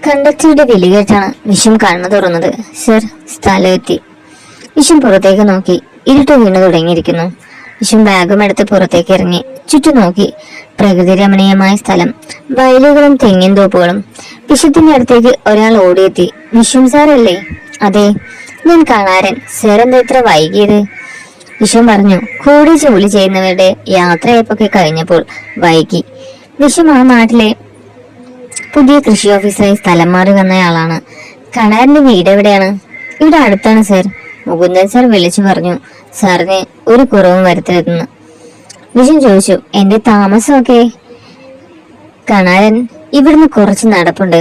കണ്ടക്ടറുടെ വിളി കേട്ടാണ് വിഷം കണ്ണു തുറന്നത്. സർ, സ്ഥലം എത്തി. വിഷം പുറത്തേക്ക് നോക്കി. ഇരുട്ട് വീണു തുടങ്ങിയിരിക്കുന്നു. വിഷം ബാഗും എടുത്ത് പുറത്തേക്ക് ഇറങ്ങി. ചുറ്റും നോക്കി. പ്രകൃതി രമണീയമായ സ്ഥലം, വയലുകളും തെങ്ങിൻ തോപ്പുകളും. വിഷത്തിന്റെ അടുത്തേക്ക് ഒരാൾ ഓടിയെത്തി. വിഷം സാറല്ലേ? അതെ, ഞാൻ കാണാരൻ. സാർ എന്താ ഇത്ര വൈകിയത്? വിഷം പറഞ്ഞു. കൂടി ജോലി ചെയ്യുന്നവരുടെ യാത്രയപ്പൊക്കെ കഴിഞ്ഞപ്പോൾ വൈകി. വിഷം ആ നാട്ടിലെ പുതിയ കൃഷി ഓഫീസറായി സ്ഥലം മാറി വന്നയാളാണ്. കണാരന്റെ വീട് എവിടെയാണ്? ഇവിടെ അടുത്താണ് സർ. മുകുന്ദൻ സാർ വിളിച്ചു പറഞ്ഞു. സാറിന് ഒരു കുറവും വരുത്തരുതെന്ന്. വിഷൻ ചോദിച്ചു, എന്റെ താമസമൊക്കെ? കണാരൻ, ഇവിടുന്ന് കുറച്ച് നടപ്പുണ്ട്.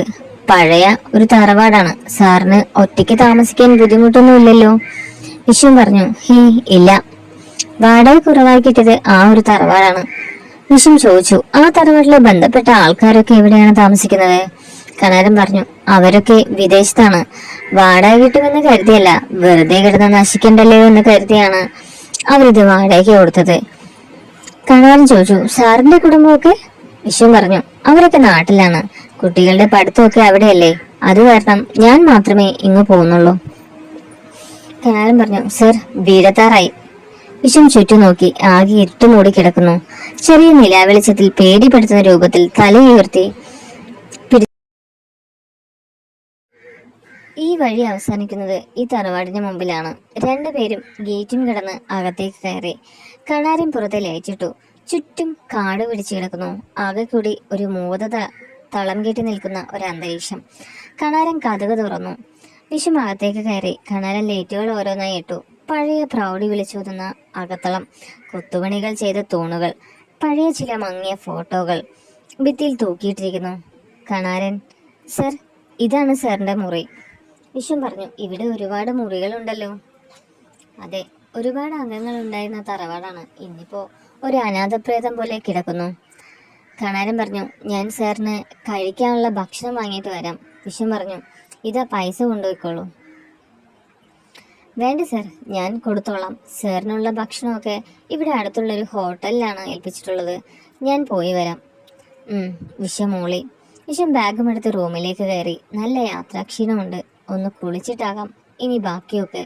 പഴയ ഒരു തറവാടാണ്. സാറിന് ഒറ്റയ്ക്ക് താമസിക്കാൻ ബുദ്ധിമുട്ടൊന്നുമില്ലല്ലോ? വിഷൻ പറഞ്ഞു, ഹേ ഇല്ല. വാടക കുറവായി കിട്ടിയത് ആ ഒരു തറവാടാണ്. വിഷം ചോദിച്ചു, ആ തറവാട്ടിലെ ബന്ധപ്പെട്ട ആൾക്കാരൊക്കെ എവിടെയാണ് താമസിക്കുന്നത്? കണാരൻ പറഞ്ഞു, അവരൊക്കെ വിദേശത്താണ്. വാടക കിട്ടുമെന്ന് കരുതിയല്ല, വെറുതെ കിടന്ന് നശിക്കണ്ടല്ലോ എന്ന് കരുതിയാണ് അവരിത് വാടകയ്ക്ക് കൊടുത്തത്. കണാരൻ ചോദിച്ചു, സാറിന്റെ കുടുംബമൊക്കെ? വിഷം പറഞ്ഞു, അവരൊക്കെ നാട്ടിലാണ്. കുട്ടികളുടെ പഠിത്തമൊക്കെ അവിടെയല്ലേ, അത് കാരണം ഞാൻ മാത്രമേ ഇങ്ങ് പോകുന്നുള്ളൂ. കണാരൻ പറഞ്ഞു, സർ, വീടെത്താറായി. വിഷം ചുറ്റും നോക്കി. ആകെ ഇരുട്ട് മൂടി കിടക്കുന്നു. ചെറിയ നിലാവെളിച്ചത്തിൽ പേടിപ്പെടുത്തുന്ന രൂപത്തിൽ തലയുയർത്തി ഈ വഴി അവസാനിക്കുന്നത് ഈ തറവാടിന് മുമ്പിലാണ്. രണ്ടുപേരും ഗേറ്റും കടന്ന് അകത്തേക്ക് കയറി. കണാരൻ പുറത്തെ ലൈറ്റിട്ടു. ചുറ്റും കാട് പിടിച്ചു കിടക്കുന്നു. ആകെ കൂടി ഒരു തളം കെട്ടി നിൽക്കുന്ന ഒരു അന്തരീക്ഷം. കണാരൻ കതക് തുറന്നു. വിഷം അകത്തേക്ക് കയറി. കണാരൻ ലൈറ്റുകൾ ഓരോന്നായി ഇട്ടു. പഴയ പ്രൗഢി വിളിച്ചോതുന്ന അകത്തളം, കൊത്തുപണികൾ ചെയ്ത തൂണുകൾ, പഴയ ചില മങ്ങിയ ഫോട്ടോകൾ ഭിത്തിയിൽ തൂക്കിയിട്ടിരിക്കുന്നു. കണാരൻ, സർ, ഇതാണ് സാറിന്റെ മുറി. വിഷം പറഞ്ഞു, ഇവിടെ ഒരുപാട് മുറികളുണ്ടല്ലോ. അതെ, ഒരുപാട് അംഗങ്ങൾ ഉണ്ടായിരുന്ന തറവാടാണ്. ഇന്നിപ്പോ ഒരു അനാഥപ്രേതം പോലെ കിടക്കുന്നു. കണാരൻ പറഞ്ഞു, ഞാൻ സാറിന് കഴിക്കാനുള്ള ഭക്ഷണം വാങ്ങിയിട്ട് വരാം. വിഷം പറഞ്ഞു, ഇതാ പൈസ കൊണ്ടുപോയിക്കോളൂ. വേണ്ട സർ, ഞാൻ കൊടുത്തോളാം. സാറിനുള്ള ഭക്ഷണമൊക്കെ ഇവിടെ അടുത്തുള്ളൊരു ഹോട്ടലിലാണ് ഏൽപ്പിച്ചിട്ടുള്ളത്. ഞാൻ പോയി വരാം. വിഷം മൂളി. വിഷം ബാഗും എടുത്ത് റൂമിലേക്ക് കയറി. നല്ല യാത്രാക്ഷീണമുണ്ട്. ഒന്ന് കുളിച്ചിട്ടാകാം ഇനി ബാക്കിയൊക്കെ.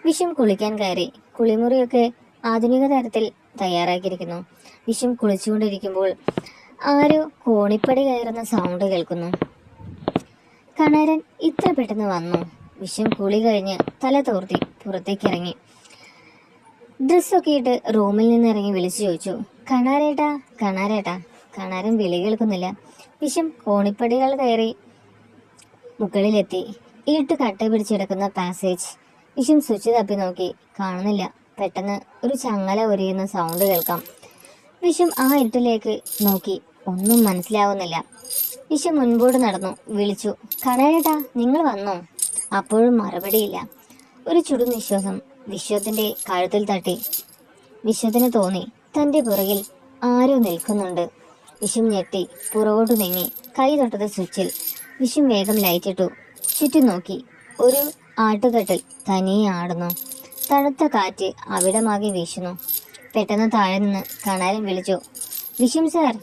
വിഷം കുളിക്കാൻ കയറി. കുളിമുറിയൊക്കെ ആധുനിക തരത്തിൽ തയ്യാറാക്കിയിരിക്കുന്നു. വിഷം കുളിച്ചുകൊണ്ടിരിക്കുമ്പോൾ ആരോ കോണിപ്പടി കയറുന്ന സൗണ്ട് കേൾക്കുന്നു. കണാരൻ ഇത്ര പെട്ടെന്ന് വന്നു. വിഷം കുളി കഴിഞ്ഞ് തല തോർത്തി പുറത്തേക്ക് ഇറങ്ങി. ഡ്രസ്സൊക്കെ ഇട്ട് റൂമിൽ നിന്ന് ഇറങ്ങി വിളിച്ചു ചോദിച്ചു, കണാരേട്ടാ, കണാരേട്ടാ. കണാരൻ വിളി കേൾക്കുന്നില്ല. വിഷം കോണിപ്പടികൾ കയറി മുകളിലെത്തി. ഇരുട്ട് കട്ട പിടിച്ചെടുക്കുന്ന പാസേജ്. വിഷം സ്വിച്ച് തപ്പി നോക്കി. കാണുന്നില്ല. പെട്ടെന്ന് ഒരു ചങ്ങല ഒരിയുന്ന സൗണ്ട് കേൾക്കാം. വിഷം ആ ഇരുട്ടിലേക്ക് നോക്കി. ഒന്നും മനസ്സിലാവുന്നില്ല. വിഷം മുൻപോട്ട് നടന്നു. വിളിച്ചു, കണാരേട്ടാ, നിങ്ങൾ വന്നോ? അപ്പോഴും മറുപടിയില്ല. ഒരു ചുടുനിശ്വാസം വിശ്വത്തിന്റെ കഴുത്തിൽ തട്ടി. വിശ്വത്തിന് തോന്നി തന്റെ പുറകിൽ ആരോ നിൽക്കുന്നുണ്ട്. വിഷം ഞെട്ടി പുറകോട്ട് നീങ്ങി. കൈ തൊട്ടത് സ്വിച്ചിൽ. വിഷം വേഗം ലൈറ്റിട്ടു. ചുറ്റും നോക്കി. ഒരു ആട്ടുകട്ടിൽ തനിയെ ആടുന്നു. തണുത്ത കാറ്റ് അവിടമാകെ വീശുന്നു. പെട്ടെന്ന് താഴെ നിന്ന് കണാരൻ വിളിച്ചു, വിഷം സാർ.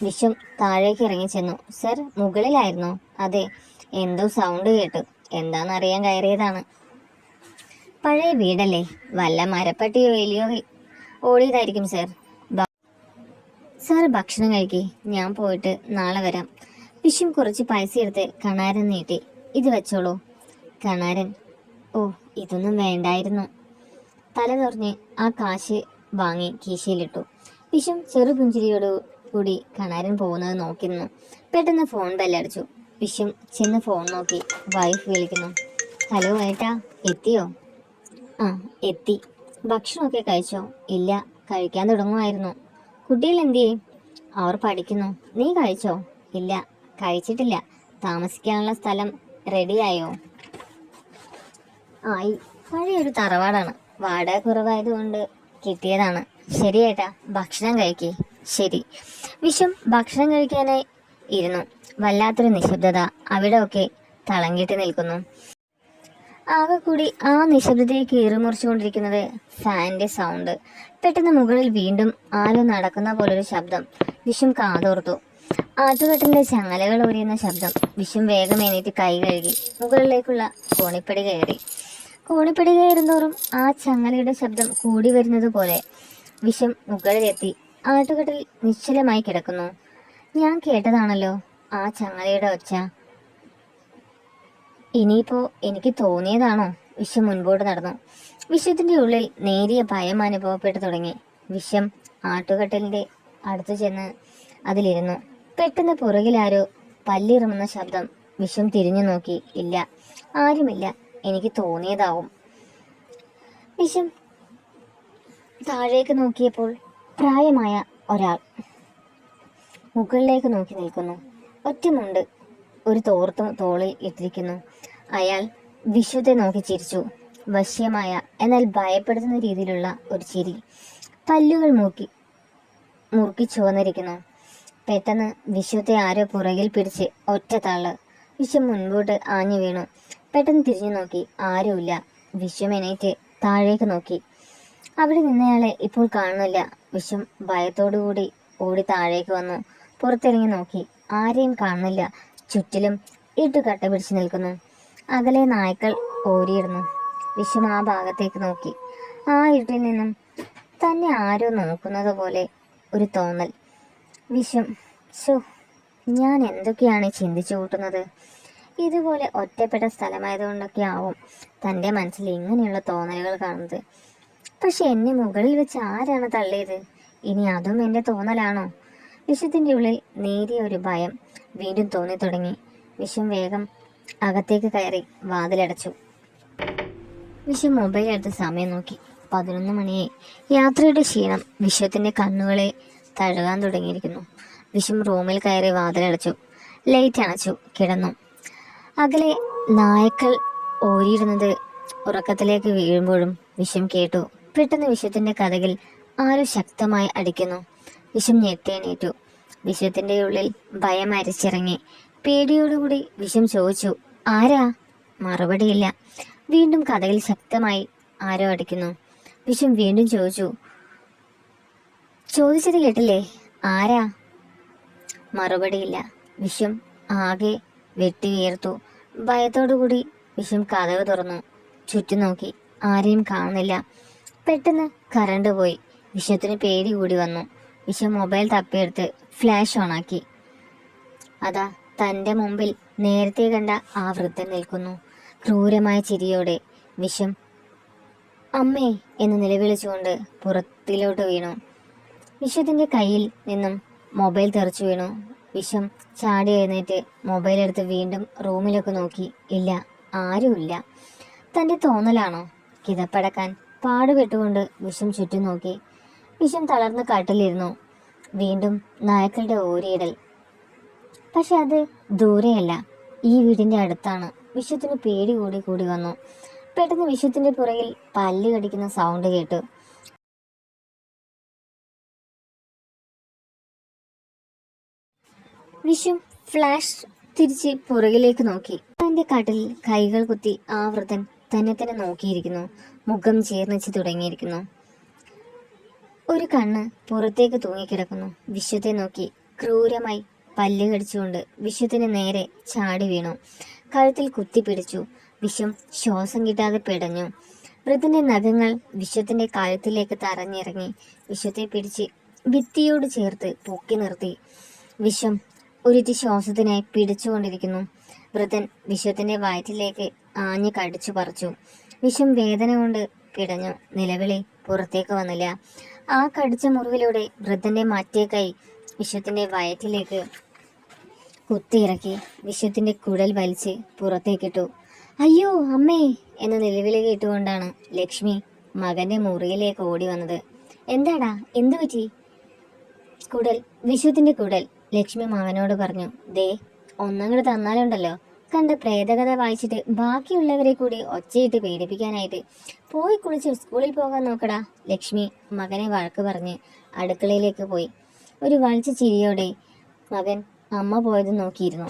വിഷം താഴേക്ക് ഇറങ്ങി ചെന്നു. സർ, മുകളിലായിരുന്നോ? അതെ, എന്തോ സൗണ്ട് കേട്ടു. എന്താണെന്നറിയാൻ കയറിയതാണ്. പഴയ വീടല്ലേ, വല്ല മരപ്പട്ടിയോ എലിയോ ഓടിയതായിരിക്കും സർ. സാർ ഭക്ഷണം കഴിക്കി, ഞാൻ പോയിട്ട് നാളെ വരാം. വിഷം കുറച്ച് പൈസ എടുത്ത് കണാരൻ നീട്ടി. ഇത് വെച്ചോളൂ. കണാരൻ, ഓ, ഇതൊന്നും വേണ്ടായിരുന്നു. തല തുറഞ്ഞ് ആ കാശ് വാങ്ങി കീശയിലിട്ടു. വിഷം ചെറുപുഞ്ചിരിയോടു കൂടി കണാരൻ പോകുന്നത് നോക്കി നിന്നു. പെട്ടെന്ന് ഫോൺ ബെല്ലടിച്ചു. വിഷം ചെന്ന് ഫോൺ നോക്കി. വൈഫ് വിളിക്കുന്നു. ഹലോ ഏട്ടാ, എത്തിയോ? ആ, എത്തി. ഭക്ഷണമൊക്കെ കഴിച്ചോ? ഇല്ല, കഴിക്കാൻ തുടങ്ങുമായിരുന്നു. കുട്ടികൾ എന്തിയേ? അവർ പഠിക്കുന്നു. നീ കഴിച്ചോ? ഇല്ല, കഴിച്ചിട്ടില്ല. താമസിക്കാനുള്ള സ്ഥലം റെഡിയായോ? ആയി. പഴയൊരു തറവാടാണ്. വാടക കുറവായതുകൊണ്ട് കിട്ടിയതാണ്. ശരി ഏട്ടാ, ഭക്ഷണം കഴിക്കേ. ശരി. വിഷം ഭക്ഷണം കഴിക്കാനായി ഇരുന്നു. വല്ലാത്തൊരു നിശബ്ദത അവിടെ ഒക്കെ തളം കെട്ടി നിൽക്കുന്നു. ആകെ കൂടി ആ നിശബ്ദതയെ കീറിമുറിച്ചുകൊണ്ടിരിക്കുന്നത് ഫാനിന്റെ സൗണ്ട്. പെട്ടെന്ന് മുകളിൽ വീണ്ടും ആരോ നടക്കുന്ന പോലൊരു ശബ്ദം. വിഷം കാതോർത്തു. ആട്ടുകെട്ടിന്റെ ചങ്ങലകൾ ഊരിയുന്ന ശബ്ദം. വിശ്വം വേഗം എണീറ്റ് കൈ കഴുകി മുകളിലേക്കുള്ള കോണിപ്പടി കയറി. കോണിപ്പടി കയറുന്തോറും ആ ചങ്ങലയുടെ ശബ്ദം കൂടി വരുന്നത് പോലെ വിശ്വം മുകളിലെത്തി. ആട്ടുകെട്ടിൽ നിശ്ചലമായി കിടക്കുന്നു. ഞാൻ കേട്ടതാണല്ലോ ആ ചങ്ങലയുടെ ഒച്ച. ഇനിയിപ്പോ എനിക്ക് തോന്നിയതാണോ? വിശ്വം മുൻപോട്ട് നടന്നു. വിശ്വത്തിന്റെ ഉള്ളിൽ നേരിയ ഭയം അനുഭവപ്പെട്ടു തുടങ്ങി. വിശ്വം ആട്ടുകെട്ടലിന്റെ അടുത്തു ചെന്ന് അതിലിരുന്നു. പെട്ടെന്ന് പുറകിലാരോ പല്ലിറുമുന്ന ശബ്ദം. വിശ്വം തിരിഞ്ഞു നോക്കി. ഇല്ല, ആരുമില്ല. എനിക്ക് തോന്നിയതാവും. വിശ്വം താഴേക്ക് നോക്കിയപ്പോൾ പ്രായമായ ഒരാൾ മുകളിലേക്ക് നോക്കി നിൽക്കുന്നു. ഒറ്റമുണ്ട്, ഒരു തോർത്തും തോളിൽ ഇട്ടിരിക്കുന്നു. അയാൾ വിശ്വത്തെ നോക്കി ചിരിച്ചു. വശ്യമായ എന്നാൽ ഭയപ്പെടുത്തുന്ന രീതിയിലുള്ള ഒരു ചിരി. പല്ലുകൾ മുറുക്കി ചുവന്നിരിക്കുന്നു. പെട്ടെന്ന് വിശ്വത്തെ ആരോ പുറകിൽ പിടിച്ച് ഒറ്റ തള്ള്. വിശ്വം മുൻപോട്ട് ആഞ്ഞു വീണു. പെട്ടെന്ന് തിരിഞ്ഞു നോക്കി. ആരുമില്ല. വിശ്വം എണീറ്റ് താഴേക്ക് നോക്കി. അവിടെ നിന്നയാളെ ഇപ്പോൾ കാണുന്നില്ല. വിശ്വം ഭയത്തോടുകൂടി ഓടി താഴേക്ക് വന്നു. പുറത്തിറങ്ങി നോക്കി. ആരെയും കാണുന്നില്ല. ചുറ്റിലും ഇട്ട് കട്ട പിടിച്ചു നിൽക്കുന്നു. അകലെ നായ്ക്കൾ ഓരിയിടുന്നു. വിശ്വം ആ ഭാഗത്തേക്ക് നോക്കി. ആ ഇരുട്ടിൽ നിന്നും തന്നെ ആരോ നോക്കുന്നത് പോലെ ഒരു തോന്നൽ. വിശ്വം, ഞാൻ എന്തൊക്കെയാണ് ചിന്തിച്ചു കൂട്ടുന്നത്? ഇതുപോലെ ഒറ്റപ്പെട്ട സ്ഥലമായതുകൊണ്ടൊക്കെ ആവും തൻ്റെ മനസ്സിൽ ഇങ്ങനെയുള്ള തോന്നലുകൾ കാണുന്നത്. പക്ഷെ എന്നെ മുകളിൽ വെച്ച് ആരാണ് തള്ളിയത്? ഇനി അതും എൻ്റെ തോന്നലാണോ? വിശ്വത്തിൻ്റെ ഉള്ളിൽ നേരിയ ഒരു ഭയം വീണ്ടും തോന്നി തുടങ്ങി. വിശ്വം വേഗം അകത്തേക്ക് കയറി വാതിലടച്ചു. വിശ്വം മൊബൈൽ എടുത്ത് സമയം നോക്കി. 11 മണിയായി. യാത്രയുടെ ക്ഷീണം വിശ്വത്തിൻ്റെ കണ്ണുകളെ തഴുകാൻ തുടങ്ങിയിരിക്കുന്നു. വിശ്വം റൂമിൽ കയറി വാതിലടച്ചു. ലൈറ്റ് അണച്ചു. കിടന്നു. അകലെ നായ്ക്കൾ ഓരിയിടുന്നത് ഉറക്കത്തിലേക്ക് വീഴുമ്പോഴും വിശ്വം കേട്ടു. പെട്ടെന്ന് വിശ്വത്തിന്റെ കഥകിൽ ആരോ ശക്തമായി അടിക്കുന്നു. വിശ്വം ഞെട്ടിയെണീറ്റു. വിശ്വത്തിന്റെ ഉള്ളിൽ ഭയം അരിച്ചിറങ്ങി. പേടിയോടുകൂടി വിശ്വം ചോദിച്ചു, ആരാ? മറുപടിയില്ല. വീണ്ടും കഥകിൽ ശക്തമായി ആരോ അടിക്കുന്നു. വിശ്വം വീണ്ടും ചോദിച്ചത് കേട്ടില്ലേ? ആരാ? മറുപടിയില്ല. വിശ്വം ആകെ വെട്ടി വീർത്തു. ഭയത്തോടുകൂടി വിശ്വം കഥക് തുറന്നു. ചുറ്റും നോക്കി. ആരെയും കാണുന്നില്ല. പെട്ടെന്ന് കറണ്ട് പോയി. വിശ്വത്തിന് പേടി കൂടി വന്നു. വിശ്വം മൊബൈൽ തപ്പിയെടുത്ത് ഫ്ലാഷ് ഓണാക്കി. അതാ തൻ്റെ മുമ്പിൽ നേരത്തെ കണ്ട ആ വൃദ്ധൻ നിൽക്കുന്നു. ക്രൂരമായ ചിരിയോടെ. വിശ്വം അമ്മേ എന്ന് നിലവിളിച്ചുകൊണ്ട് പുറത്തിലോട്ട് വീണു. വിശ്വത്തിന്റെ കയ്യിൽ നിന്നും മൊബൈൽ തെറിച്ചു വീണു. വിശ്വം ചാടി എഴുന്നേറ്റ് മൊബൈൽ എടുത്ത് വീണ്ടും റൂമിലൊക്കെ നോക്കി. ഇല്ല, ആരുമില്ല. തൻ്റെ തോന്നലാണോ? കിതപ്പടക്കാൻ പാടുപെട്ടുകൊണ്ട് വിശ്വം ചുറ്റും നോക്കി. വിശ്വം തളർന്ന് കട്ടിലിരുന്നു. വീണ്ടും നായ്ക്കളുടെ ഓരിയിടൽ. പക്ഷെ അത് ദൂരെയല്ല, ഈ വീടിന്റെ അടുത്താണ്. വിശ്വത്തിന് പേടി കൂടി വന്നു. പെട്ടെന്ന് വിശ്വത്തിന്റെ പുറകിൽ പല്ല് കടിക്കുന്ന സൗണ്ട് കേട്ടു. വിശ്വം ഫ്ലാഷ് തിരിച്ച് പുറകിലേക്ക് നോക്കി. തന്റെ കാട്ടിൽ കൈകൾ കുത്തി ആ വൃദ്ധൻ തന്നെ നോക്കിയിരിക്കുന്നു. മുഖം ചേർന്നിച്ച് തുടങ്ങിയിരിക്കുന്നു. ഒരു കണ്ണ് പുറത്തേക്ക് തൂങ്ങിക്കിടക്കുന്നു. വിശ്വത്തെ നോക്കി ക്രൂരമായി പല്ല് കടിച്ചുകൊണ്ട് വിശ്വത്തിന് നേരെ ചാടി വീണു. കഴുത്തിൽ കുത്തിപ്പിടിച്ചു. വിശ്വം ശ്വാസം കിട്ടാതെ പിടഞ്ഞു. വൃദ്ധന്റെ നഖങ്ങൾ വിശ്വത്തിന്റെ കഴുത്തിലേക്ക് തറഞ്ഞിറങ്ങി. വിശ്വത്തെ പിടിച്ച് ഭിത്തിയോട് ചേർത്ത് പൊക്കി നിർത്തി. വിശ്വം ഒരിറ്റി ശ്വാസത്തിനായി പിടിച്ചുകൊണ്ടിരിക്കുന്നു. വൃദ്ധൻ വിശ്വത്തിന്റെ വയറ്റിലേക്ക് ആഞ്ഞു കടിച്ചു പറിച്ചു. വിശ്വം വേദന കൊണ്ട് പിടഞ്ഞു. നിലവിളി പുറത്തേക്ക് വന്നില്ല. ആ കടിച്ച മുറിവിലൂടെ വൃദ്ധന്റെ മറ്റേ കൈ വിശ്വത്തിന്റെ വയറ്റിലേക്ക് കുത്തിയിറക്കി. വിശ്വത്തിന്റെ കുടൽ വലിച്ച് പുറത്തേക്കിട്ടു. അയ്യോ അമ്മേ എന്ന നിലവിളി കേട്ടുകൊണ്ടാണ് ലക്ഷ്മി മകന്റെ മുറിയിലേക്ക് ഓടി വന്നത്. എന്താടാ, എന്തു പറ്റി? കുടൽ, വിശ്വത്തിന്റെ കുടൽ. ലക്ഷ്മി മകനോട് പറഞ്ഞു. ദേ, ഒന്നങ്ങോട്ട് തന്നാലുണ്ടല്ലോ, കണ്ട് പ്രേതകഥ വായിച്ചിട്ട് ബാക്കിയുള്ളവരെ കൂടി ഒച്ചയിട്ട് പേടിപ്പിക്കാനായിട്ട്. പോയി കുളിച്ച് സ്കൂളിൽ പോകാൻ നോക്കടാ. ലക്ഷ്മി മകനെ വഴക്ക് പറഞ്ഞ് അടുക്കളയിലേക്ക് പോയി. ഒരു വളിച്ച ചിരിയോടെ മകൻ അമ്മ പോയത് നോക്കിയിരുന്നു.